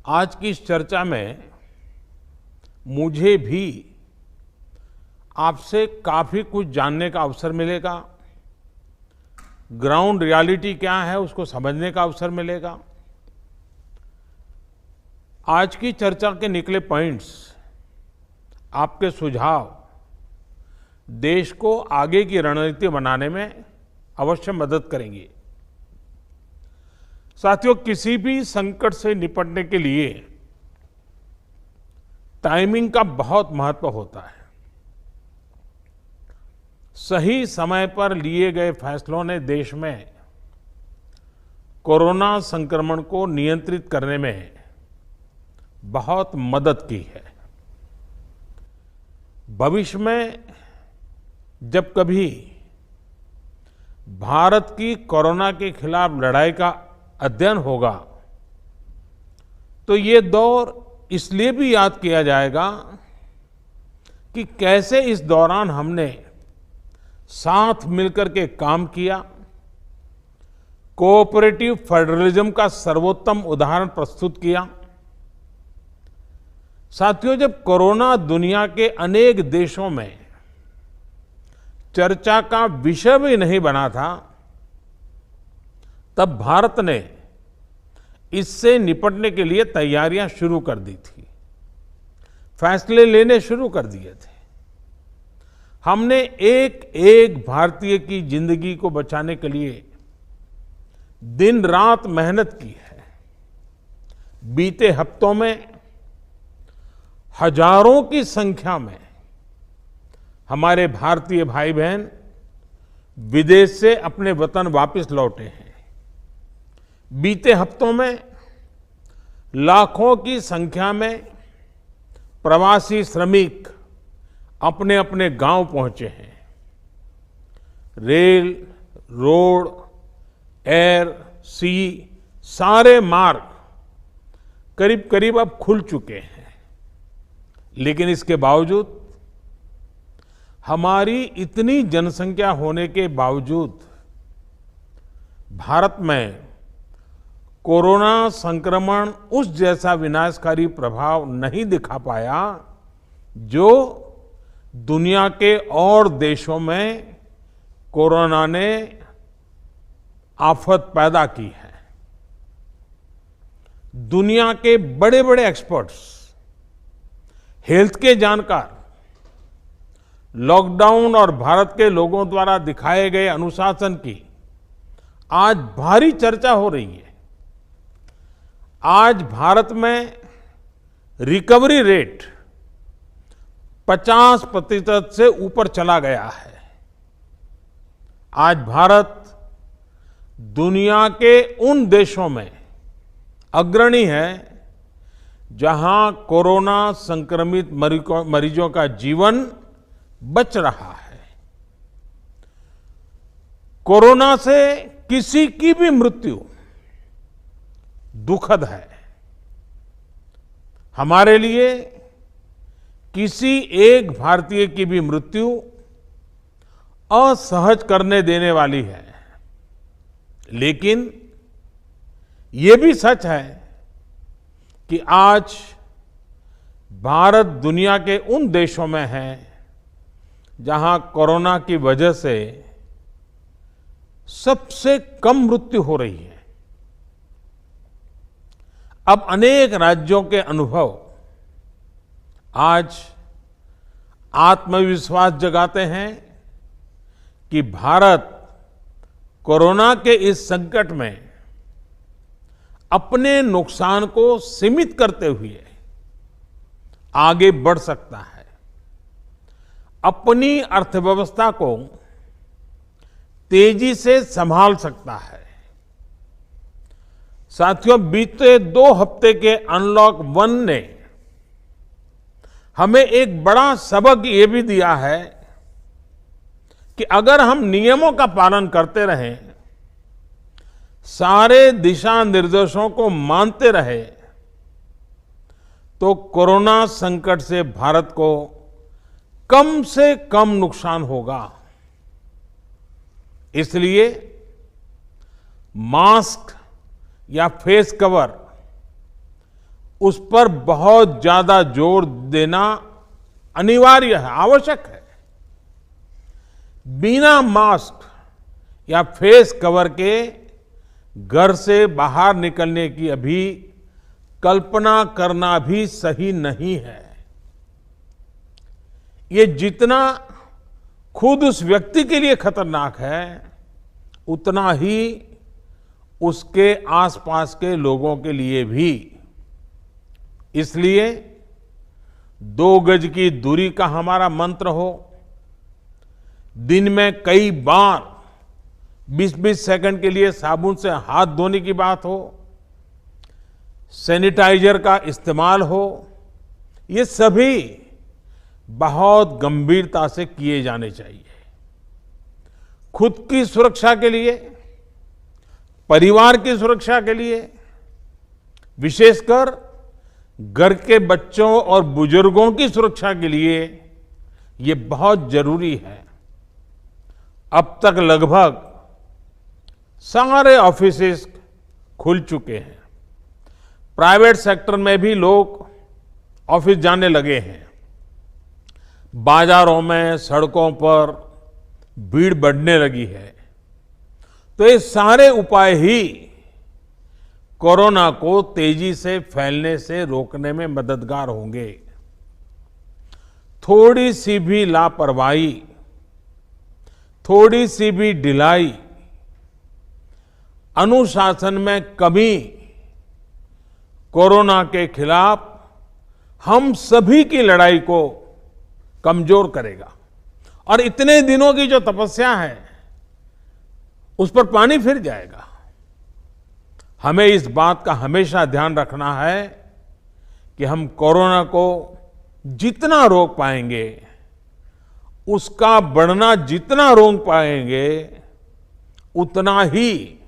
आज की इस चर्चा में मुझे भी आपसे काफी कुछ जानने का अवसर मिलेगा। ग्राउंड रियलिटी क्या है उसको समझने का अवसर मिलेगा। आज की चर्चा के निकले पॉइंट्स, आपके सुझाव देश को आगे की रणनीति बनाने में अवश्य मदद करेंगे। साथियों, किसी भी संकट से निपटने के लिए टाइमिंग का बहुत महत्व होता है। सही समय पर लिए गए फैसलों ने देश में कोरोना संक्रमण को नियंत्रित करने में बहुत मदद की है। भविष्य में जब कभी भारत की कोरोना के खिलाफ लड़ाई का अध्ययन होगा तो ये दौर इसलिए भी याद किया जाएगा कि कैसे इस दौरान हमने साथ मिलकर के काम किया, कोऑपरेटिव फेडरलिज्म का सर्वोत्तम उदाहरण प्रस्तुत किया। साथियों, जब कोरोना दुनिया के अनेक देशों में चर्चा का विषय भी नहीं बना था, तब भारत ने इससे निपटने के लिए तैयारियां शुरू कर दी थी, फैसले लेने शुरू कर दिए थे। हमने एक एक भारतीय की जिंदगी को बचाने के लिए दिन रात मेहनत की है। बीते हफ्तों में हजारों की संख्या में हमारे भारतीय भाई बहन विदेश से अपने वतन वापस लौटे हैं। बीते हफ्तों में लाखों की संख्या में प्रवासी श्रमिक अपने अपने गांव पहुंचे हैं। रेल, रोड, एयर, सी सारे मार्ग करीब करीब अब खुल चुके हैं। लेकिन इसके बावजूद हमारी इतनी जनसंख्या होने के बावजूद भारत में कोरोना संक्रमण उस जैसा विनाशकारी प्रभाव नहीं दिखा पाया जो दुनिया के और देशों में कोरोना ने आफत पैदा की है। दुनिया के बड़े बड़े एक्सपर्ट्स, हेल्थ के जानकार लॉकडाउन और भारत के लोगों द्वारा दिखाए गए अनुशासन की आज भारी चर्चा हो रही है। आज भारत में रिकवरी रेट 50% से ऊपर चला गया है। आज भारत दुनिया के उन देशों में अग्रणी है जहां कोरोना संक्रमित मरीजों का जीवन बच रहा है। कोरोना से किसी की भी मृत्यु दुखद है। हमारे लिए किसी एक भारतीय की भी मृत्यु असहज करने देने वाली है। लेकिन ये भी सच है कि आज भारत दुनिया के उन देशों में है जहां कोरोना की वजह से सबसे कम मृत्यु हो रही है। अब अनेक राज्यों के अनुभव आज आत्मविश्वास जगाते हैं कि भारत कोरोना के इस संकट में अपने नुकसान को सीमित करते हुए आगे बढ़ सकता है, अपनी अर्थव्यवस्था को तेजी से संभाल सकता है। साथियों, बीते 2 हफ्ते के अनलॉक 1 ने हमें एक बड़ा सबक ये भी दिया है कि अगर हम नियमों का पालन करते रहें, सारे दिशा निर्देशों को मानते रहे, तो कोरोना संकट से भारत को कम से कम नुकसान होगा। इसलिए मास्क या फेस कवर उस पर बहुत ज्यादा जोर देना अनिवार्य है, आवश्यक है। बिना मास्क या फेस कवर के घर से बाहर निकलने की अभी कल्पना करना भी सही नहीं है। ये जितना खुद उस व्यक्ति के लिए खतरनाक है, उतना ही उसके आसपास के लोगों के लिए भी। इसलिए 2 गज की दूरी का हमारा मंत्र हो, दिन में कई बार 20-20 सेकंड के लिए साबुन से हाथ धोने की बात हो, सैनिटाइजर का इस्तेमाल हो, ये सभी बहुत गंभीरता से किए जाने चाहिए। खुद की सुरक्षा के लिए, परिवार की सुरक्षा के लिए, विशेषकर घर के बच्चों और बुजुर्गों की सुरक्षा के लिए ये बहुत जरूरी है। अब तक लगभग सारे ऑफिसेस खुल चुके हैं। प्राइवेट सेक्टर में भी लोग ऑफिस जाने लगे हैं। बाजारों में, सड़कों पर भीड़ बढ़ने लगी है। तो ये सारे उपाय ही कोरोना को तेजी से फैलने से रोकने में मददगार होंगे। थोड़ी सी भी लापरवाही, थोड़ी सी भी ढिलाई, अनुशासन में कमी कोरोना के खिलाफ हम सभी की लड़ाई को कमजोर करेगा। और इतने दिनों की जो तपस्या है, उस पर पानी फिर जाएगा। हमें इस बात का हमेशा ध्यान रखना है कि हम कोरोना को जितना रोक पाएंगे, उसका बढ़ना जितना रोक पाएंगे, उतना ही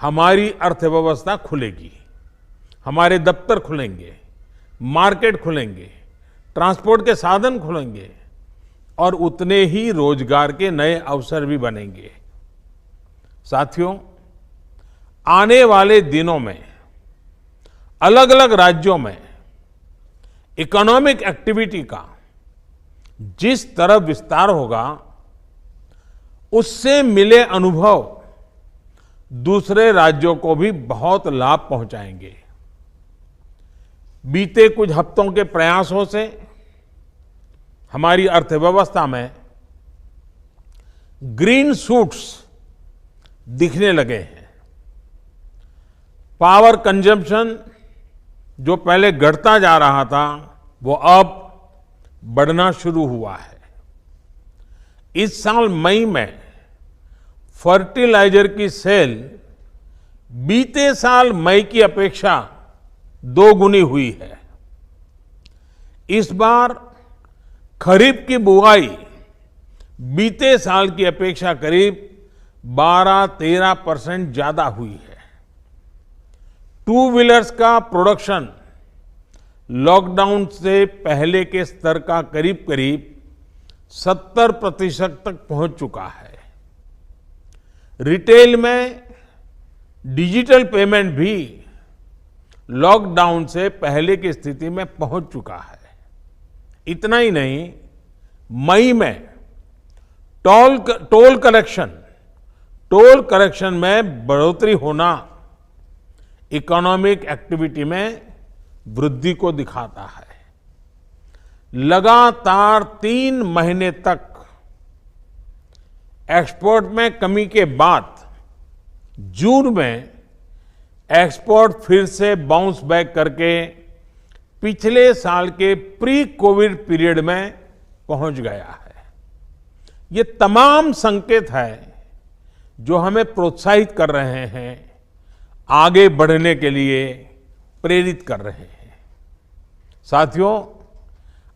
हमारी अर्थव्यवस्था खुलेगी, हमारे दफ्तर खुलेंगे, मार्केट खुलेंगे, ट्रांसपोर्ट के साधन खुलेंगे और उतने ही रोजगार के नए अवसर भी बनेंगे। साथियों, आने वाले दिनों में अलग अलग राज्यों में इकोनॉमिक एक्टिविटी का जिस तरह विस्तार होगा, उससे मिले अनुभव दूसरे राज्यों को भी बहुत लाभ पहुंचाएंगे। बीते कुछ हफ्तों के प्रयासों से हमारी अर्थव्यवस्था में ग्रीन शूट्स दिखने लगे हैं। पावर कंजम्पशन जो पहले घटता जा रहा था, वो अब बढ़ना शुरू हुआ है। इस साल मई में फर्टिलाइजर की सेल बीते साल मई की अपेक्षा 2 गुनी हुई है। इस बार खरीफ की बुआई बीते साल की अपेक्षा करीब 12-13% ज्यादा हुई है। 2 व्हीलर्स का प्रोडक्शन लॉकडाउन से पहले के स्तर का करीब करीब 70% तक पहुंच चुका है। रिटेल में डिजिटल पेमेंट भी लॉकडाउन से पहले की स्थिति में पहुंच चुका है। इतना ही नहीं, मई में टोल कलेक्शन में बढ़ोतरी होना इकोनॉमिक एक्टिविटी में वृद्धि को दिखाता है। लगातार 3 महीने तक एक्सपोर्ट में कमी के बाद जून में एक्सपोर्ट फिर से बाउंस बैक करके पिछले साल के प्री कोविड पीरियड में पहुंच गया है। ये तमाम संकेत है जो हमें प्रोत्साहित कर रहे हैं, आगे बढ़ने के लिए प्रेरित कर रहे हैं। साथियों,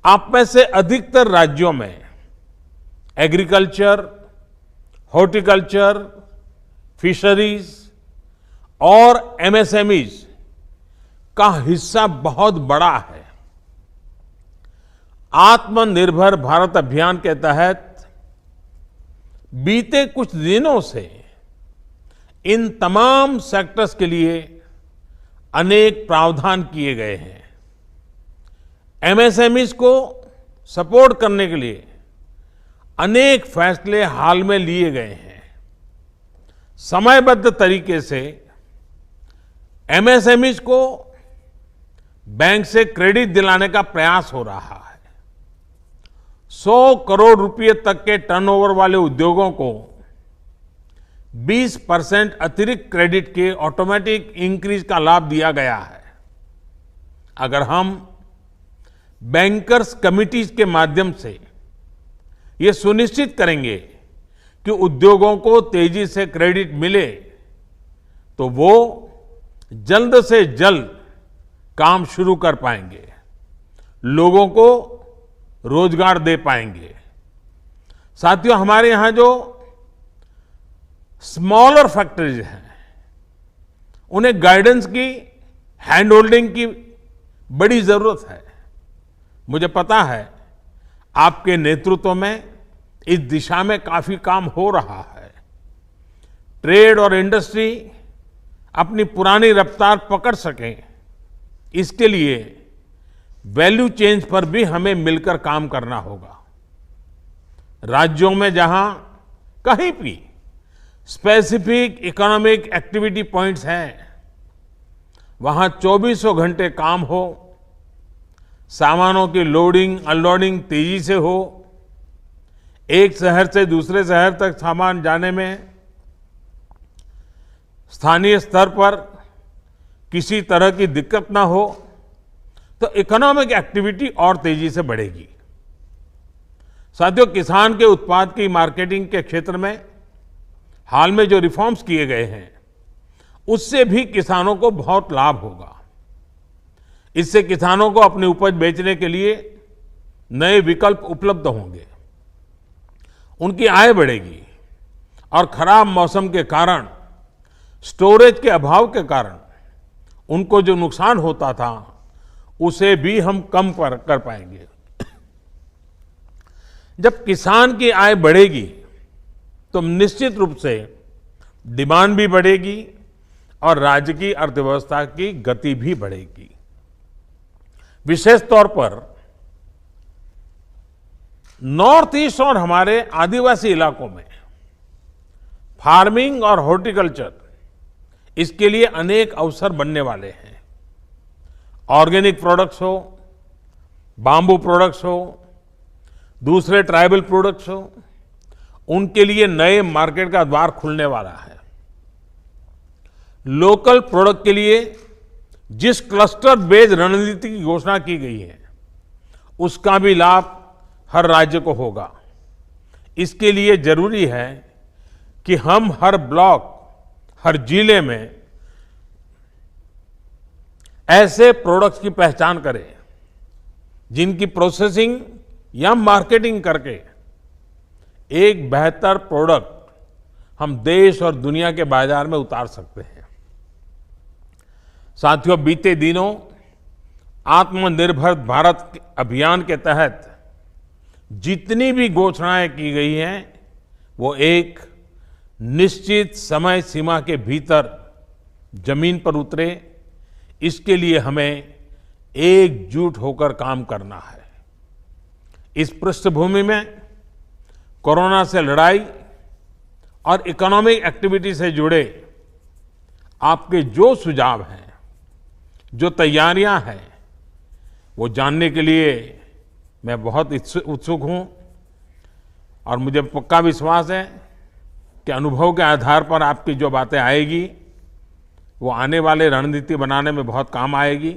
आप में से अधिकतर राज्यों में एग्रीकल्चर, हॉर्टिकल्चर, फिशरीज और एमएसएमईज का हिस्सा बहुत बड़ा है। आत्मनिर्भर भारत अभियान के तहत बीते कुछ दिनों से इन तमाम सेक्टर्स के लिए अनेक प्रावधान किए गए हैं। एमएसएमईज को सपोर्ट करने के लिए अनेक फैसले हाल में लिए गए हैं। समयबद्ध तरीके से एमएसएमईज को बैंक से क्रेडिट दिलाने का प्रयास हो रहा है। 100 करोड़ रुपए तक के टर्नओवर वाले उद्योगों को 20% अतिरिक्त क्रेडिट के ऑटोमेटिक इंक्रीज का लाभ दिया गया है। अगर हम बैंकर्स कमिटीज के माध्यम से ये सुनिश्चित करेंगे कि उद्योगों को तेजी से क्रेडिट मिले, तो वो जल्द से जल्द काम शुरू कर पाएंगे, लोगों को रोजगार दे पाएंगे। साथियों, हमारे यहां जो स्मॉलर फैक्ट्रीज हैं, उन्हें गाइडेंस की, हैंड होल्डिंग की बड़ी जरूरत है। मुझे पता है आपके नेतृत्व में इस दिशा में काफी काम हो रहा है। ट्रेड और इंडस्ट्री अपनी पुरानी रफ्तार पकड़ सकें, इसके लिए वैल्यू चेंज पर भी हमें मिलकर काम करना होगा। राज्यों में जहां कहीं भी स्पेसिफिक इकोनॉमिक एक्टिविटी पॉइंट्स हैं, वहां 24 घंटे काम हो, सामानों की लोडिंग अनलोडिंग तेजी से हो, एक शहर से दूसरे शहर तक सामान जाने में स्थानीय स्तर पर किसी तरह की दिक्कत ना हो, तो इकोनॉमिक एक्टिविटी और तेजी से बढ़ेगी। साथियों, किसान के उत्पाद की मार्केटिंग के क्षेत्र में हाल में जो रिफॉर्म्स किए गए हैं, उससे भी किसानों को बहुत लाभ होगा। इससे किसानों को अपनी उपज बेचने के लिए नए विकल्प उपलब्ध होंगे, उनकी आय बढ़ेगी और खराब मौसम के कारण, स्टोरेज के अभाव के कारण उनको जो नुकसान होता था, उसे भी हम कम कर पाएंगे। जब किसान की आय बढ़ेगी तो निश्चित रूप से डिमांड भी बढ़ेगी और राज्य की अर्थव्यवस्था की गति भी बढ़ेगी। विशेष तौर पर नॉर्थ ईस्ट और हमारे आदिवासी इलाकों में फार्मिंग और हॉर्टिकल्चर, इसके लिए अनेक अवसर बनने वाले हैं। ऑर्गेनिक प्रोडक्ट्स हो, बाम्बू प्रोडक्ट्स हो, दूसरे ट्राइबल प्रोडक्ट्स हो, उनके लिए नए मार्केट का द्वार खुलने वाला है। लोकल प्रोडक्ट के लिए जिस क्लस्टर बेस्ड रणनीति की घोषणा की गई है, उसका भी लाभ हर राज्य को होगा। इसके लिए जरूरी है कि हम हर ब्लॉक, हर जिले में ऐसे प्रोडक्ट्स की पहचान करें जिनकी प्रोसेसिंग या मार्केटिंग करके एक बेहतर प्रोडक्ट हम देश और दुनिया के बाजार में उतार सकते हैं। साथियों, बीते दिनों आत्मनिर्भर भारत अभियान के तहत जितनी भी घोषणाएं की गई हैं, वो एक निश्चित समय सीमा के भीतर जमीन पर उतरे, इसके लिए हमें एकजुट होकर काम करना है। इस पृष्ठभूमि में कोरोना से लड़ाई और इकोनॉमिक एक्टिविटी से जुड़े आपके जो सुझाव हैं, जो तैयारियां हैं, वो जानने के लिए मैं बहुत उत्सुक हूं और मुझे पक्का विश्वास है कि अनुभव के आधार पर आपकी जो बातें आएगी, वो आने वाले रणनीति बनाने में बहुत काम आएगी।